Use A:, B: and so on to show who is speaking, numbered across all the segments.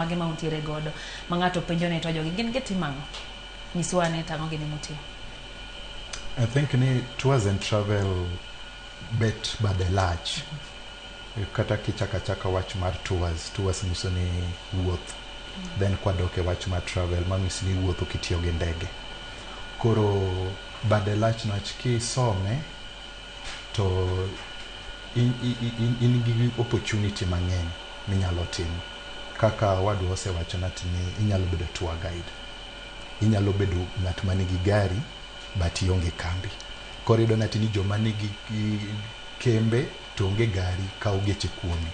A: mage ma utiere godo ma ng'ato penjo ne to jogi gin gitimango nyiswane tango gini muti.
B: I think ni tours and travel bet bade lach kata kichaka wach mar tours nyiso ni wuoth then kwadoke wach mar travel manyiso ni wuotho kitiyo gi ndege. Koro bade lach nwach kisome to in gi opportunity mang'eny minyalo timo. Kaka wadwa osewacho ni inyalo bedo tour guide, inyalo bedo ng'at manigi gari but ionge kambi. Koro iyudo ni joma nigi kembe to onge gari kawo geche kuomi.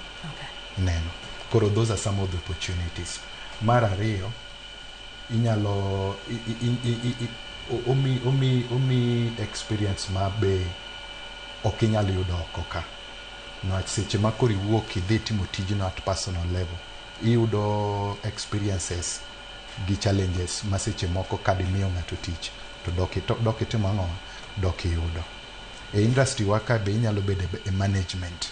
B: Neno. Koro those are some of the opportunities. Mar ariyo, inyalo omi experience mabe ok inyalo yudo oko ka. Nwach seche ma koro iwuok idhi timo tijno at personal level, iyudo experiences gi challenges ma seche moko kadimiyo ng'ato tich to dok itimo ang'o, dok iyudo. E industry waka be inyalo bedo e management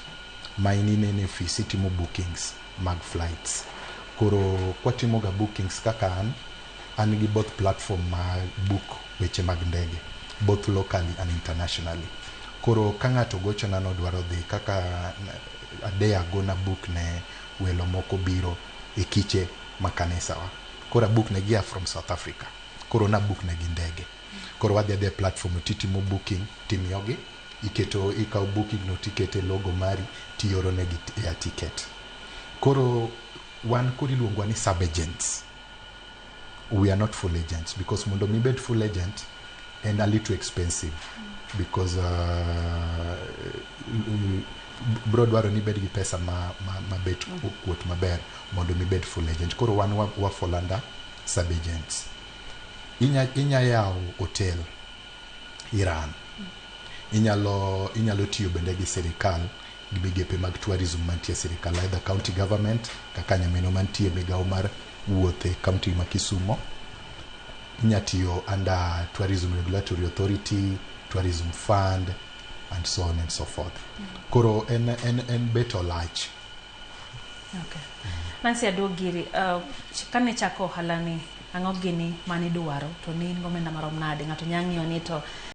B: ma inene office itimo bookings mag flights. Koro kwatimo ga bookings kaka an gi both platform ma book weche mag ndege, both locally and internationally. Koro ka ng'ato gochona nodwaro dhi kaka a day ago na book ne welo moko biro e kiche ma kanisa wa. Koro book ne gia from South Africa. Koro na book ne gi ndege. Koro wadhi platform titimo booking timiyogi, ikaw booking no tikete logo mari tioro ne gi air ticket. Koro wan koro iluongwa ni sub agents. We are not full agents because mondo mi bed full agent and a little expensive because bro dwaro ni bed gi pesa ma bet kuot maber mondo mi bed full agent. Koro wan wa fall under sub agents. Inya yawo hotel Iran. Inyalo tiyo bende gi serikal gi migepe mag tourism mantie serikal, either county government kaka Nyameno mantie migawo mar wuothe county ma Kisumo. Inya tiyo under tourism regulatory authority, tourism fund and so on and so forth. Koro en beto lach.
A: Okay. Nancy Adogiri, kane chako halani ang'o gini mani duaro to ni ngomenda marom nade ng'ato nyang'iyo ni to